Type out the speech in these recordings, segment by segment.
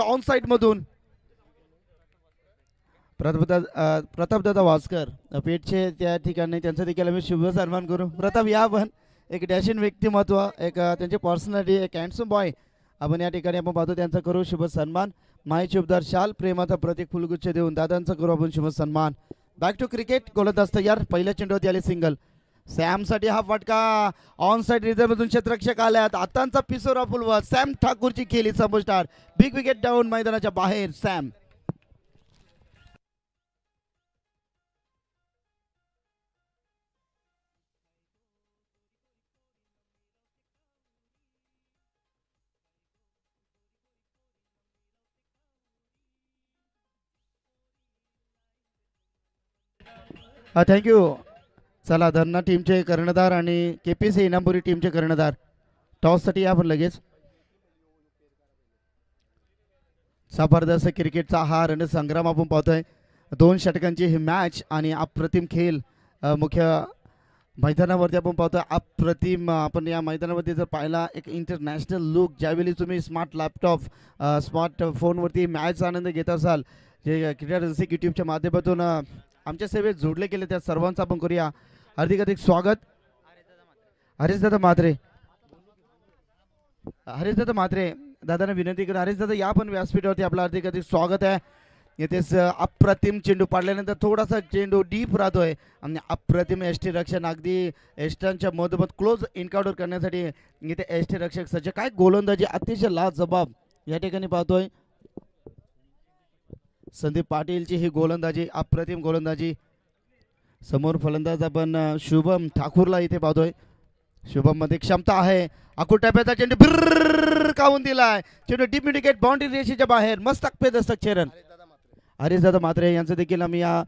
चेंडू on side मधून प्रतापदादा वास्कर पेठचे त्या ठिकाणी त्यांचा देखील आम्ही शुभ सन्मान करू. प्रताप या पण एक डॅशिंग व्यक्तिमत्व एक त्यांची पर्सनॅलिटी एक हँडसम बॉय आपण या ठिकाणी आपण पाहतो त्यांचा करू शुभ सन्मान. माय शुभदार शाल प्रेमाचा प्रतीक फुलगुच्छ देऊन दादांचा करू आपण शुभ सन्मान. बॅक टू क्रिकेट गोलंदाज तयार. पहिल्या चेंडूवरती आले सिंगल. सॅम साठी हा फटका ऑन साइड रिझर्व मधून क्षेत्ररक्षक आल्यात. आतांचा पिसोरा फुलवा सॅम ठाकूरची खेळी समोस्टार बिग विकेट डाऊन मैदानाच्या बाहेर. Sam thank you. चला धरणा टीमचे कर्णधार आणि केपीसी इनामपुरी टीमचे कर्णधार टॉससाठी आपण लगेच. जबरदस्त क्रिकेटचा हा रणसंग्राम आपण पाहतोय. 2 षटकांची ही मॅच आणि अप्रतिम खेळ मुख्य मैदानावरती आपण पाहतोय. अप्रतिम आपण या मैदानावरती जर पाहिला एक इंटरनॅशनल लुक ज्यावेळी तुम्ही स्मार्ट लॅपटॉप स्मार्ट फोनवरती मॅच आनंद घेत असाल जे क्रीडा रसिक यूट्यूबच्या माध्यमातून आमच्या सेवेत जोडले गेले त्या सर्वांचं आपण करूया हार्दिक स्वागत. हरीशदादा म्हात्रे दादांना विनंती करा. हरीशदादा या पण व्यासपीठावरती आपलं हार्दिक स्वागत आहे. येथेच अप्रतिम चेंडू पाडल्यानंतर थोडासा चेंडू डीप राहतोय आणि अप्रतिम एसटी रक्षण अगदी एस्टांच्या मधोमध क्लोज एन्काउंटर करण्यासाठी इथे एसटी रक्षक सज्ज. काय गोलंदाजी अतिशय लाजबाब या ठिकाणी पाहतोय. संदीप पाटीलची ही गोलंदाजी अप्रतिम गोलंदाजी. समोर फलंदाज आपण शुभम ठाकूरला इथे पाहतोय. शुभम मध्ये क्षमता आहे. अकुट टप्प्याचा चेंडू बिर्र कावून दिलाय. चेंडू डीप विकेट बाउंड्री रेषेच्या बाहेर. मस्त दस्तक चेरन हरीशदादा म्हात्रे यांचं देखील आम्ही या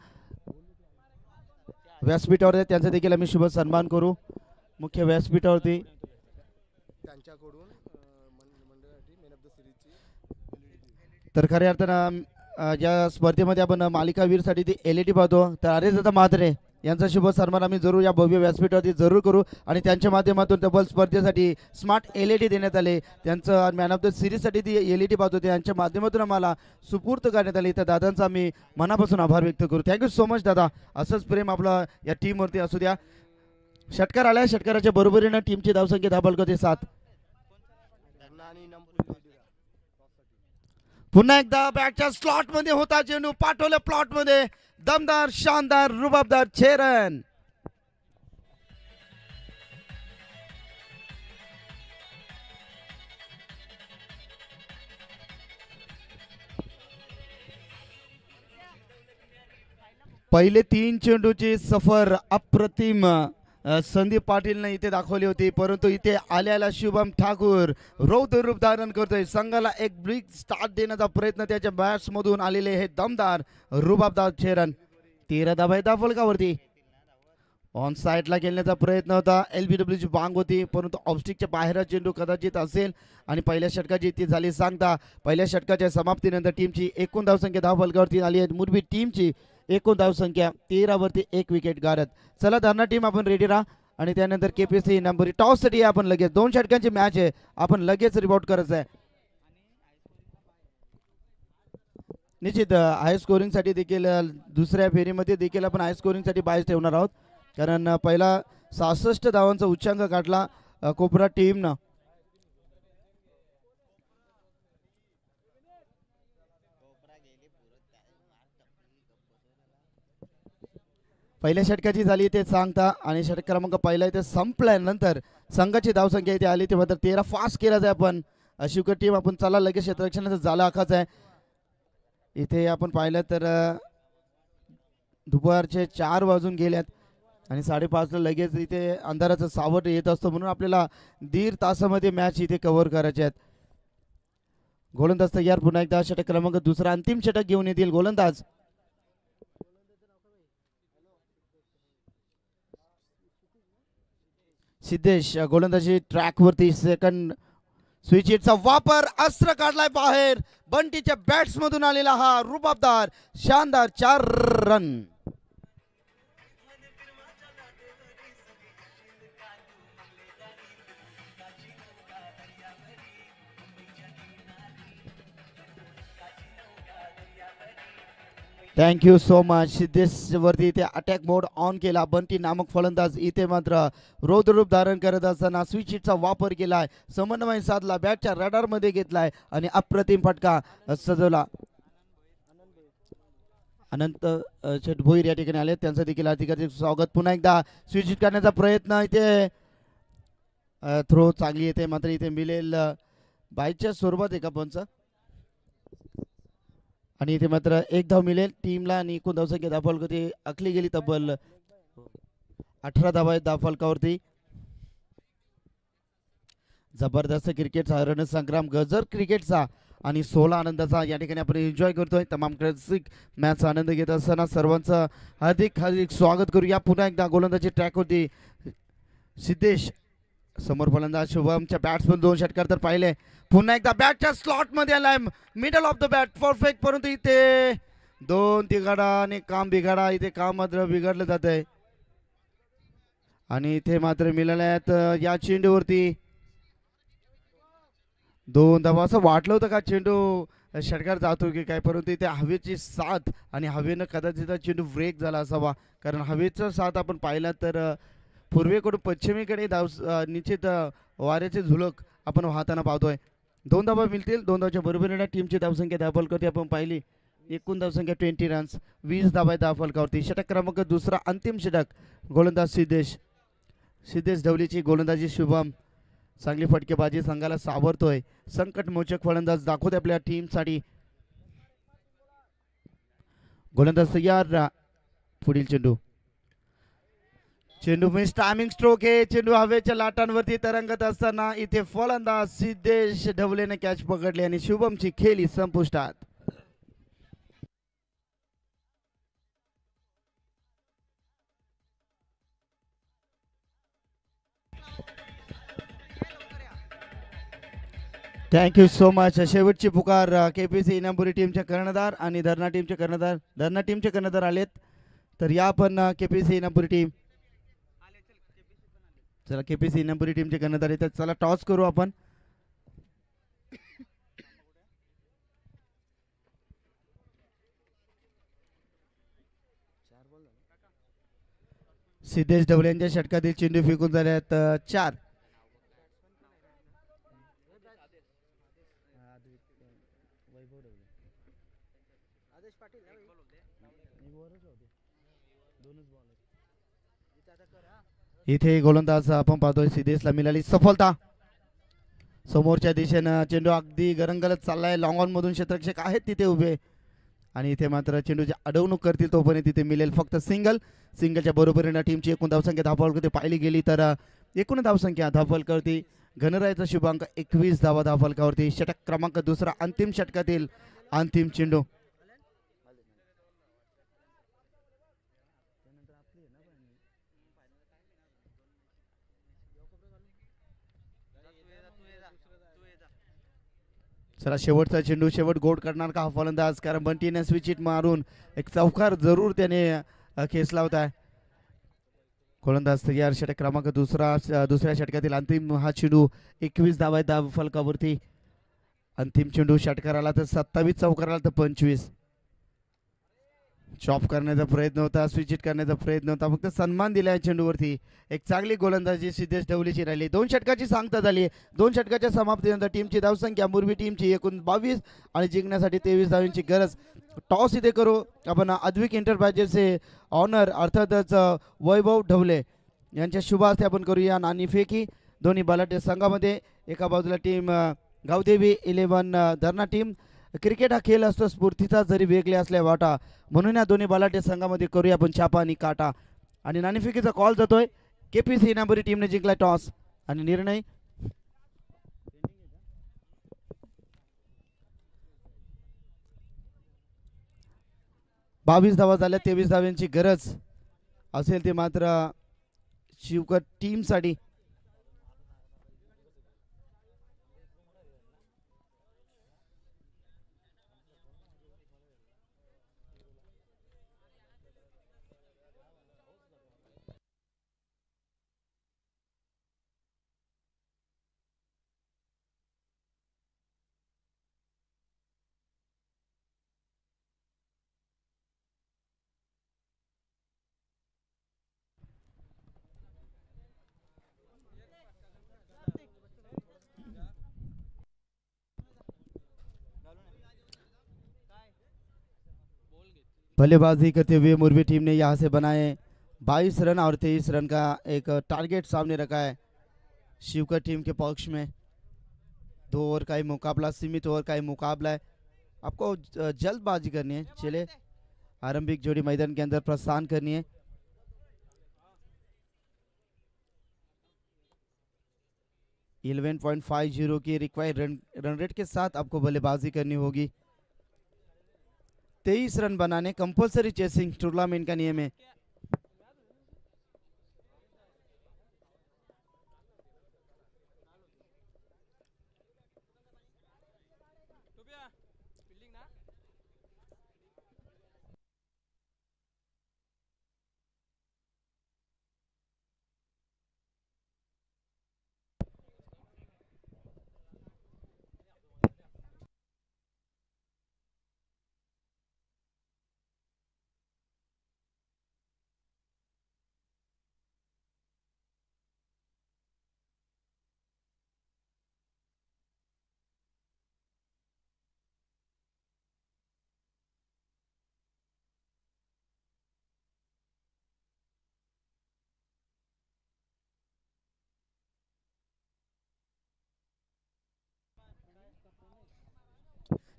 व्यासपीठावर त्यांचा देखील आम्ही शुभ सन्मान करू. मुख्य व्यासपीठावरती तर खऱ्या अर्थानं ज्या स्पर्धेमध्ये आपण मालिकावीरसाठी ती LED पाहतो तर हरीशदादा म्हात्रे यांचा शुभ सन्मान आम्ही जरूर या भव्य व्यासपीठावरती जरूर करू. आणि त्यांच्या माध्यमातून डबल स्पर्धेसाठी स्मार्ट LED देण्यात आले. त्यांचं मॅन ऑफ द सिरीजसाठी ती LED पाहतो त्यांच्या माध्यमातून आम्हाला सुपूर्त करण्यात आली. तर दादांचा आम्ही मनापासून आभार व्यक्त करू. थँक्यू सो मच दादा. असंच प्रेम आपलं या टीमवरती असू द्या. षटकार आल्या. षटकाराच्या बरोबरीनं टीमची धावसंख्या धाबलक 7. पुन्हा एकदा बॅटच्या स्लॉट मध्ये होता चेंडू पाठवलं प्लॉट मध्ये. दमदार शानदार रुबाबदार 6 रन. पहिले 3 चेंडूची सफर अप्रतिम संदीप पाटीलने इथे दाखवली होती. परंतु इथे आल्याला शुभम ठाकूर रौद्र रूप धारण करतोय. संघाला एक बिग स्टार्ट देण्याचा प्रयत्न त्याच्या बॅट्स मधून आलेले हे दमदार रुबाबदार 6 रन. 13 धावा फलकावरती. ऑन साइडला खेळण्याचा प्रयत्न होता. LBWची बांग होती परंतु ऑफस्टिकच्या बाहेर चेंडू कदाचित असेल आणि पहिल्या षटकाची ती झाली सांगता. पहिल्या षटकाच्या समाप्तीनंतर टीमची एकूण धावसंख्या धाव फलकावरती आली आहे. मुरबी टीमची एकूण धावसंख्या 13 वरती 1 विकेट गारत. चला धरणा टीम आपण रेडी राहा आणि त्यानंतर केपीसी नंबर टॉस साठी आपण लगेच 2 षटकांची मॅच आहे. आपण लगेच रिपोर्ट करायचं आहे. निश्चित हाय स्कोरिंग साठी देखील दुसऱ्या फेरीमध्ये देखील आपण हाय स्कोरिंग साठी बायस ठेवणार आहोत. कारण पहिला 66 धावांचा उच्चांक गाठला कोपरा टीमनं. पहिल्या षटकाची झाली ते सांगता आणि षटक क्रमांक पहिला इथे संपल्यानंतर संघाची धावसंख्या इथे आली ते मात्र 13 फास्ट केला जाय. आपण अशुकर टीम आपण चला लगेच क्षेत्ररक्षणाचा झाला आखाच आहे. इथे आपण पाहिलं तर दुपारचे 4 वाजून गेल्यात आणि 5:30 लगेच इथे अंधाराचं सावट येत असतो म्हणून आपल्याला 1.5 तासामध्ये मॅच इथे कव्हर करायचे आहेत. गोलंदाज तयार. पुन्हा एकदा षटक क्रमांक दुसरा अंतिम षटक घेऊन येतील गोलंदाज. सिद्धेश गोलंदाजी ट्रॅक वरती. सेकंड स्विच हिटचा वापर. अस्त्र काढलाय बाहेर. बंटीच्या बॅट्स मधून आलेला हा रुबाबदार शानदार 4 run. Thank you so much. Siddhesh वरती इथे अटॅक मोड ऑन केला. बंटी नामक फलंदाज इथे मात्र रौद्ररूप धारण करत असताना स्विच हिटचा वापर केलाय. समन्वय साधला, बॅटच्या रडार मध्ये घेतलाय आणि अप्रतिम फटका सजवला. अनंत शेठ भोईर या ठिकाणी आले, त्यांचं देखील अधिकाधिक स्वागत. पुन्हा एकदा स्विच हिट करण्याचा प्रयत्न इथे थ्रो चांगली येते, मात्र इथे मिळेल बाईच्या स्वरूपात एका पंच आणि इथे मात्र एक धाव मिळेल टीमला आणि एकूण धावसंख्या धावफलकावरती आखली गेली तब्बल 18 धावा आहेत धावफलकावरती. जबरदस्त क्रिकेटचा रणसंग्राम, गजर क्रिकेटचा आणि 16 आनंदाचा या ठिकाणी आपण एन्जॉय करतोय. तमाम क्लासिक मॅचचा आनंद घेत असताना सर्वांचं हार्दिक हार्दिक स्वागत करूया. पुन्हा एकदा गोलंदाजी ट्रॅक होती. सिद्धेश समोर फलंदाज शुभमच्या बॅट्समन 2 षटकार तर पाहिले. पुन्हा एकदा बॅटच्या स्लॉट मध्ये आलाय, middle of the bat perfect, परंतु इथे 2 तिघाडा आणि काम बिघाडा. इथे काम मात्र बिघडलं जात आहे आणि इथे मात्र मिळाले आहेत या चेंडूवरती 2 धावा. असं वाटलं होतं का चेंडू षटकार जातो की काय, परंतु इथे हवेची साथ आणि हवेनं कदाचित चेंडू ब्रेक झाला असावा, कारण हवेचा साथ आपण पाहिला तर पूर्वेकडून पश्चिमेकडे निश्चित वाऱ्याचे झुळक आपण वाहताना पाहतोय. 2 धावा मिळतील. 2 धावच्या बरोबरीने टीमची धावसंख्या धावफलकावरती आपण पाहिली. एकूण धावसंख्या 20 रन्स, 20 धावा धावफलकावरती. षटक क्रमांक दुसरा अंतिम षटक गोलंदाज सिद्धेश ढवलीची गोलंदाजी शुभम. चांगली फटकेबाजी संघाला सावरतोय. संकटमोचक फलंदाज दाखवते आपल्या टीमसाठी. गोलंदाज तयार. पुढील चेंडू मिस टायमिंग स्ट्रोक आहे. चेंडू हवेच्या लाटांवरती तरंगत असताना इथे फलंदाज सिद्धेश ढवलेने कॅच पकडली आणि शुभमची खेळी संपुष्टात. Thank you so much. शेवटची पुकार केपीसी इनामपुरी टीमचे कर्णधार आणि धरणा टीमचे कर्णधार आलेत, तर या पण केपीसी इनामपुरी टीम. चला केपीसी इनामपुरी टीमचे कर्णधार येतात. चला टॉस करू आपण. सिद्धेश ढवले यांच्या षटकातील चेंडू फेकून झाले आहेत 4. इथे गोलंदाज आपण पाहतोय सिद्धेशला मिळाली सफलता. समोरच्या दिशेनं चेंडू अगदी गरंगलत चाललाय. लॉंग ऑन मधून क्षेत्ररक्षक आहेत तिथे उभे आणि इथे मात्र चेंडूची अडवणूक करतील तोपर्यंत तिथे मिळेल फक्त सिंगलच्या बरोबरीनं टीमची एकूण धावसंख्या धावफलकावरती पाहिली गेली तर एकूण धावसंख्या धावफलकावरती गणरायाचा शुभांक 21 धावा धावफलकावरती. षटक क्रमांक दुसरा अंतिम षटकातील अंतिम चेंडू. चला शेवटचा चेंडू, शेवट गोड करणार का हा फलंदाज, कारण बंटीने स्विच हिट मारून एक चौकार जरूर त्याने खेचला होता. गोलंदाज तयार. षटक क्रमांक दुसऱ्या षटकातील अंतिम हा चेंडू 21 धावा फलकावरती. अंतिम चेंडू षटकाराला तर 27, चौकाराला तर 25. चॉप करण्याचा प्रयत्न होता, स्विच हिट करण्याचा प्रयत्न होता, फक्त सन्मान दिला चेंडूवरती. एक चांगली गोलंदाजी सिद्धेश ढवलीची राहिली. 2 षटकाची सांगता झाली. 2 षटकाच्या समाप्तीनंतर टीमची धावसंख्या मुरबी टीमची एकूण 22 आणि जिंकण्यासाठी 23 धावांची गरज. टॉस इथे करू आपण. अद्विक एंटरप्राइजेसचे ऑनर अर्थातच वैभव ढवले यांच्या शुभ हस्ते आपण करूया नाणेफेकी. दोन्ही बलाढ्य संघामध्ये एका बाजूला टीम गावदेवी 11 धरणा टीम. क्रिकेट हा खेळ असतो स्फूर्तीचा, जरी वेगळे असल्या वाटा, म्हणून या दोन्ही बलाढ्य संघामध्ये करूया आपण छापा आणि काटा. आणि नाणेफेकीचा कॉल जातोय. केपीसी इनामपुरी टीमने जिंकला टॉस आणि निर्णय 22 धावा झाल्या. 23 धावांची गरज असेल ते मात्र शिवकर टीमसाठी. बल्लेबाजी करते हुए मुरबी टीम ने यहाँ से बनाए 22 रन और 23 रन का एक टारगेट सामने रखा है शिवकर टीम के पक्ष में। 2 ओवर का ही मुकाबला, सीमित ओवर का ही मुकाबला है, आपको जल्दबाजी करनी है। चले आरंभिक जोड़ी मैदान के अंदर प्रस्थान करनी है। इलेवन 11.50 की रिक्वायर्ड रन रेट के साथ आपको बल्लेबाजी करनी होगी। 23 रन बनाने कंपलसरी चेसिंग टूर्नामेंट का नियम है।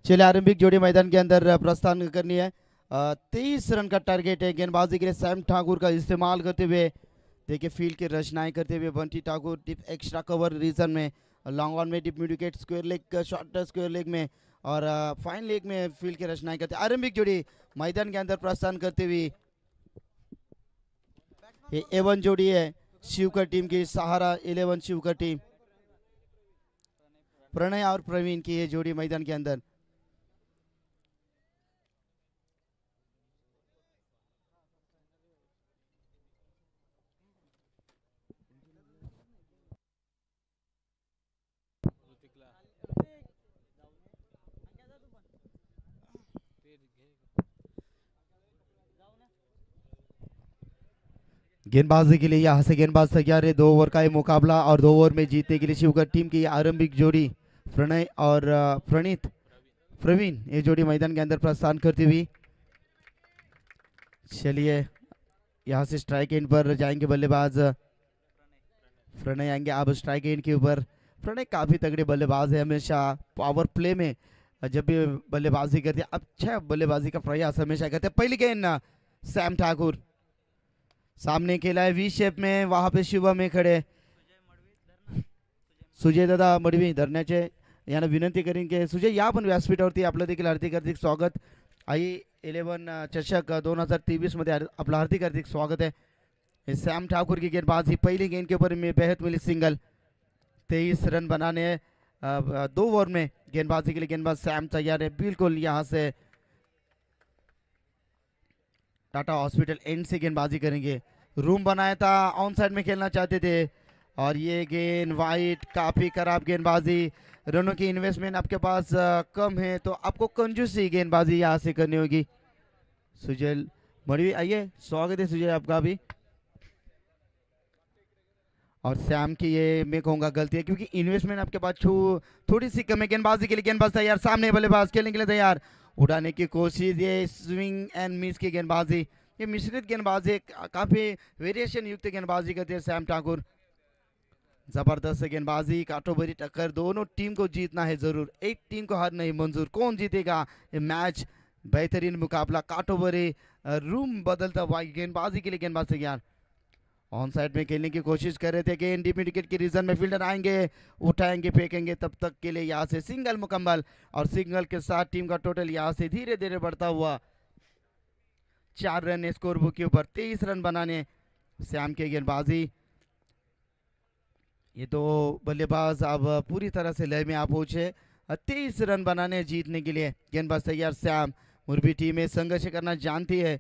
चलिए आरंभिक जोड़ी मैदान के अंदर प्रस्थान करनी है। 23 रन का टारगेट है। गेंदबाजी के लिए सैम ठाकुर का इस्तेमाल करते हुए देखिए फील्ड की रचनाएं करते हुए Bunty Thakur deep extra cover region में, लॉन्ग ऑन में, deep mid wicket, square leg, short square leg में और फाइन लेग में फील्ड की रचनाएं करते। आरंभिक जोड़ी मैदान के अंदर प्रस्थान करते हुए ये A1 जोड़ी है शिवकर टीम की, सहारा 11 शिवकर टीम, प्रणय और प्रवीण की ये जोड़ी मैदान के अंदर। गेंदबाजी के लिए यहाँ से गेंदबाज तैयार है। 2 ओवर का ये मुकाबला और 2 ओवर में जीतने के लिए शिवकर टीम की आरंभिक जोड़ी प्रणय और प्रवीण ये जोड़ी मैदान के अंदर प्रस्थान करती हुई। चलिए यहाँ से स्ट्राइक एंड पर जाएंगे बल्लेबाज प्रणय आएंगे अब स्ट्राइक एंड के ऊपर। प्रणय काफी तगड़े बल्लेबाज है, हमेशा पावर प्ले में जब भी बल्लेबाजी करते हैं अच्छा बल्लेबाजी का प्रयास हमेशा करते हैं। पहली गेंद सैम ठाकुर सामने खेला है वी शेप में, वहां पे शिवम में खड़े सुजय दादा मडवी धरण्याचे यांना विनंती करेन की सुजय या पण व्यासपीठावरती आपलं देखील हार्दिक हार्दिक स्वागत। आई 11 चषक 2023 मध्ये आपलं हार्दिक हार्दिक स्वागत है। सैम ठाकुर की गेंदबाजी पहली गेंद के ऊपर में बेहद मिली सिंगल। 23 रन बनाने 2 ओवर में गेंदबाजी के लिए गेंदबाज सैम तैयार है। बिल्कुल यहाँ से टाटा हॉस्पिटल एंड से गेंदबाजी करेंगे। रूम बनाया था, ऑन साइड में खेलना चाहते थे और ये गेंद वाइट, काफी खराब गेंदबाजी। रनों की इन्वेस्टमेंट आपके पास कम है तो आपको कंजूसी गेंदबाजी यहाँ से करनी होगी। सुजय मड़वी आइए, स्वागत है सुजय आपका भी। और सैम की ये मैं कहूँगा गलती है क्योंकि इन्वेस्टमेंट आपके पास थोड़ी सी कम है। गेंदबाजी के लिए गेंदबाज तैयार, सामने बल्लेबाज खेलने के लिए तैयार, उड़ाने की कोशिश, ये स्विंग एंड मिस की गेंदबाजी, ये मिश्रित गेंदबाजी काफी वेरिएशन युक्त गेंदबाजी करते हैं सैम ठाकुर। जबरदस्त गेंदबाजी, काटो भरी टक्कर, दोनों टीम को जीतना है जरूर, एक टीम को हार नहीं मंजूर। कौन जीतेगा ये मैच? बेहतरीन मुकाबला, काटो भरी, रूम बदलता हुआ, गेंदबाजी के लिए गेंदबाज तैयार, ऑन साइड में खेलने की कोशिश कर रहे थे। गेंद डीप विकेट के रीजन में फील्डर आएंगे, उठाएंगे, फेंकेंगे, तब तक के लिए यहाँ से सिंगल मुकम्मल और सिंगल के साथ टीम का टोटल यहाँ से धीरे धीरे बढ़ता हुआ 4 रन स्कोर बुक के ऊपर। 23 रन बनाने सैम के गेंदबाजी। ये तो बल्लेबाज अब पूरी तरह से लय में आ पहुंचे। 23 रन बनाने जीतने के लिए गेंदबाज तैयार सैम। मुरबी टीम में संघर्ष करना जानती है।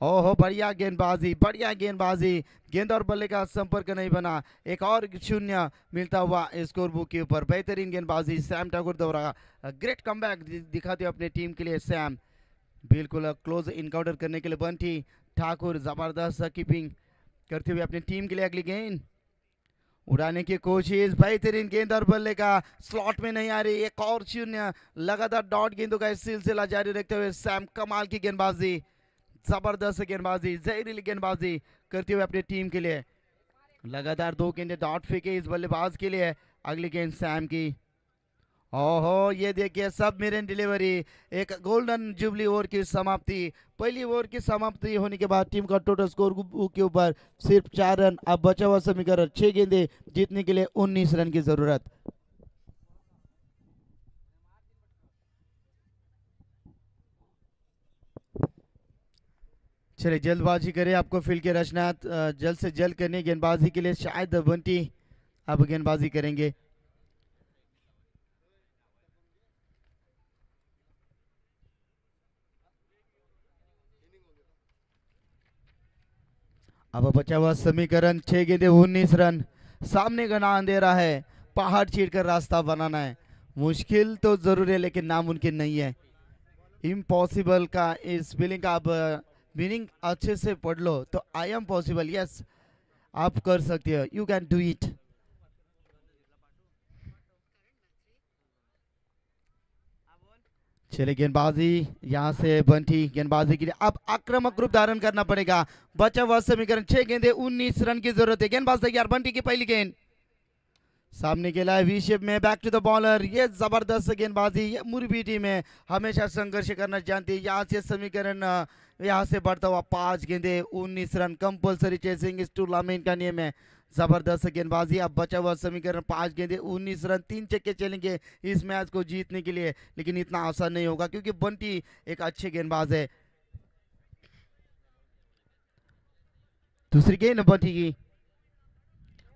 ओहो बढ़िया गेंदबाजी, बढ़िया गेंदबाजी, गेंद और बल्ले का संपर्क नहीं बना, एक और शून्य मिलता हुआ स्कोर बुक के ऊपर। बेहतरीन गेंदबाजी सैम ठाकुर द्वारा, ग्रेट कमबैक दिखाते हुए अपने टीम के लिए सैम। बिल्कुल क्लोज इनकाउंटर करने के लिए बंटी ठाकुर जबरदस्त कीपिंग करते हुए अपनी टीम के लिए अगली गेंद उड़ाने की कोशिश, बेहतरीन गेंद और बल्ले का स्लॉट में नहीं आ रही, एक और शून्य। लगातार डॉट गेंदों का सिलसिला जारी रखते हुए सैम, कमाल की गेंदबाजी, जबरदस्त गेंदबाजी, जहरीली गेंदबाजी करते हुए अपनी टीम के लिए। लगातार 2 गेंदे डॉट फेंके इस बल्लेबाज के लिए। अगली गेंद सैम की। ओहो, ये देखिए सब मिरन डिलीवरी। एक गोल्डन जुबली ओवर की समाप्ति। पहली ओवर की समाप्ति होने के बाद टीम का टोटल स्कोर के ऊपर सिर्फ 4 रन। अब बचा हुआ समीकरण 6 गेंदे जीतने के लिए 19 रन की जरूरत। चलिए जल्दबाजी करें, आपको फील्ड के रचना जल्द से जल्द करनी है। गेंदबाजी के लिए शायद बंटी अब गेंदबाजी करेंगे। अब बचा हुआ समीकरण 6 गेंदे 19 रन। सामने का ना अंधेरा है, पहाड़ चीर कर रास्ता बनाना है। मुश्किल तो जरूर है लेकिन नामुमकिन नहीं है। इम्पॉसिबल का इस स्पेलिंग का आप मीनिंग अच्छे से पढ़ लो तो आई एम पॉसिबल, यस आप कर सकते हो, यू कैन डू इट। चले गेंदबाजी यहाँ से बंटी गेंदबाजी के लिए अब आक्रामक रूप धारण करना पड़ेगा। बचा हुआ समीकरण 6 गेंदे 19 रन की जरूरत है। गेंदबाज तैयार, बंटी की पहली गेंद सामने खेला है वी शेप में, बैक टू द बॉलर। ये जबरदस्त गेंदबाजी, ये मुर्गी टीम है, हमेशा संघर्ष करना जानती है। यहाँ से समीकरण यहाँ से बढ़ता हुआ 5 गेंदे 19 रन। कंपल्सरी चेसिंग इस टूर्नामेंट का नियम है। जबरदस्त गेंदबाजी। अब बचा हुआ समीकरण 5 गेंदे 19 रन। 3 छक्के चलेंगे इस मैच को जीतने के लिए, लेकिन इतना आसान नहीं होगा क्योंकि बंटी एक अच्छे गेंदबाज है। दूसरी गेंद बंटी की,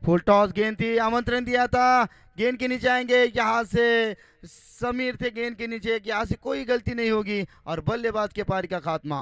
फुल टॉस गेंद थी, आमंत्रण दिया था। गेंद के नीचे आएंगे यहाँ से समीर थे गेंद के नीचे, यहाँ से कोई गलती नहीं होगी और बल्लेबाज के पारी का खात्मा।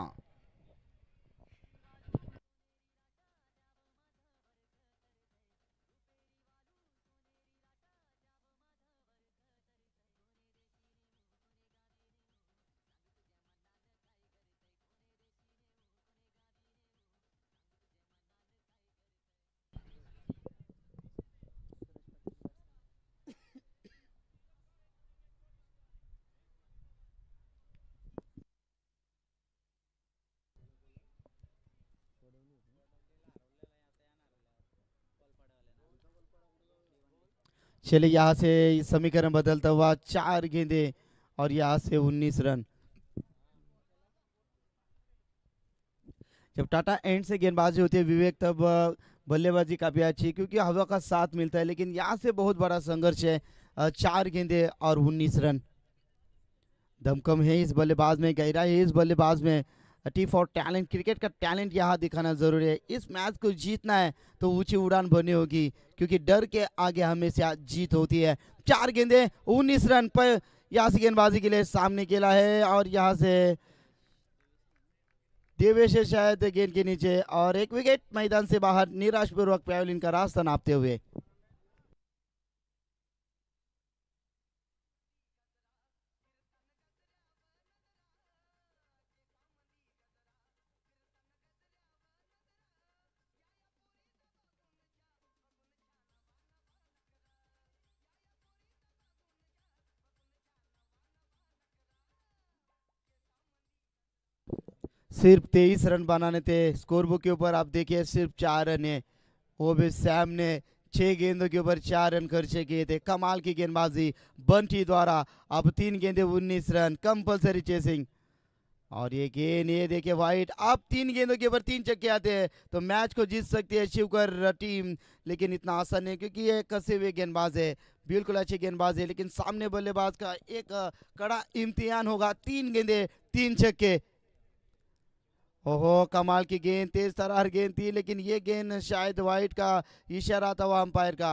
चलिए यहाँ से समीकरण बदलता हुआ 4 गेंदे और यहाँ से 19 रन। जब टाटा एंड से गेंदबाजी होती है विवेक, तब बल्लेबाजी काफी अच्छी क्योंकि हवा का साथ मिलता है, लेकिन यहाँ से बहुत बड़ा संघर्ष है। 4 गेंदे और 19 रन। दमकम है इस बल्लेबाज में, गहराई है इस बल्लेबाज में। टी फॉर टैलेंट, क्रिकेट का टैलेंट यहाँ दिखाना जरूरी है। इस मैच को जीतना है तो ऊंची उड़ान भरनी होगी क्योंकि डर के आगे हमेशा जीत होती है। 4 गेंदे 19 रन पर यहाँ से गेंदबाजी के लिए सामने खेला है और यहाँ से देवेश है शायद गेंद के नीचे और एक विकेट मैदान से बाहर, निराशपूर्वक पैवलिन का रास्ता नापते हुए। सिर्फ 23 रन बनाने थे स्कोर बुक के ऊपर, आप देखिए सिर्फ 4 रन है। वो भी सैम ने 6 गेंदों के ऊपर 4 रन खर्चे किए थे। कमाल की गेंदबाजी बंटी द्वारा। अब 3 गेंदे 19 रन, कंपल्सरी चेसिंग और ये गेंद ये देखिए वाइट। अब 3 गेंदों के ऊपर 3 छक्के आते हैं तो मैच को जीत सकती है शिवकर टीम, लेकिन इतना आसान नहीं क्योंकि ये कसे हुए गेंदबाज है, बिल्कुल अच्छे गेंदबाज है, लेकिन सामने बल्लेबाज का एक कड़ा इम्तिहान होगा। 3 गेंदे 3 छक्के। ओहो, कमाल की गेंद, तेज तरार गेंद थी, लेकिन ये गेंद शायद वाइट का इशारा था वह अंपायर का।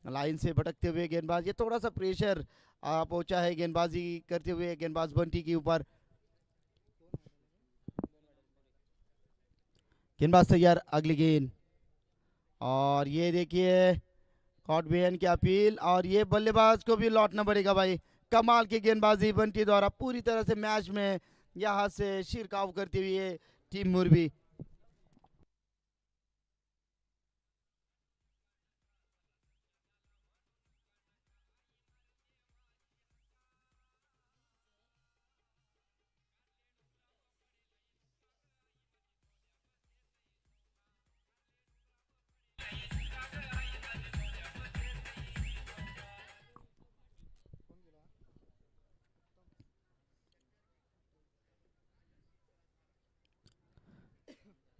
लाइन से भटकते हुए गेंदबाज, ये थोड़ा सा प्रेशर पहुंचा है गेंदबाजी करते हुए गेंदबाज बंटी के ऊपर। गेंदबाज तैयार, अगली गेंद और ये देखिए कॉट बेन की अपील और ये बल्लेबाज को भी लौटना पड़ेगा भाई। कमाल की गेंदबाजी बंटी द्वारा, पूरी तरह से मैच में यहाँ से शिरकाव करते हुए टीम मुर्बी।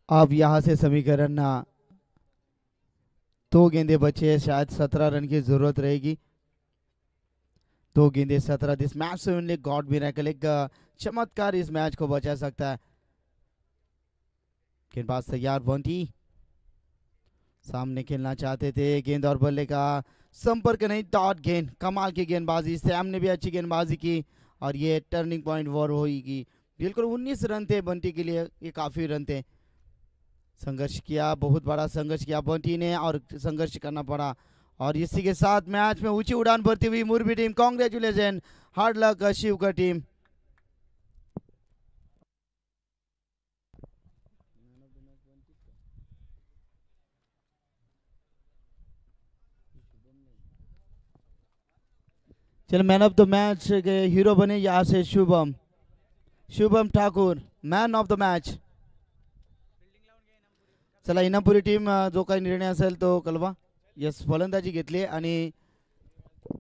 अब यहाँ से समीकरण 2 गेंदे बचे हैं, शायद 17 रन की जरूरत रहेगी। 2 गेंदे 17। This match only God miracle, एक चमत्कार इस मैच को बचा सकता है। गेंदबाज तैयार, बंटी सामने खेलना चाहते थे, गेंद और बल्ले का संपर्क नहीं, डॉट गेंद। कमाल की गेंदबाजी, सैम ने भी अच्छी गेंदबाजी की और ये टर्निंग पॉइंट वॉर होगी। बिल्कुल 19 रन थे बंटी के लिए, ये काफी रन थे। संघर्ष किया, बहुत बड़ा संघर्ष किया बंटी ने और संघर्ष करना पड़ा। और इसी के साथ मैच में ऊंची उड़ान भरती हुई Morbi team, congratulation, hard luck Shiv का टीम। चलो मैन ऑफ द मैच के हीरो बने यहाँ से Shubham, Shubham Thakur man of the match. चला इनामपुरी टीम जो काही निर्णय असेल तो कळवा। यस फलंदाजी घेतली आणि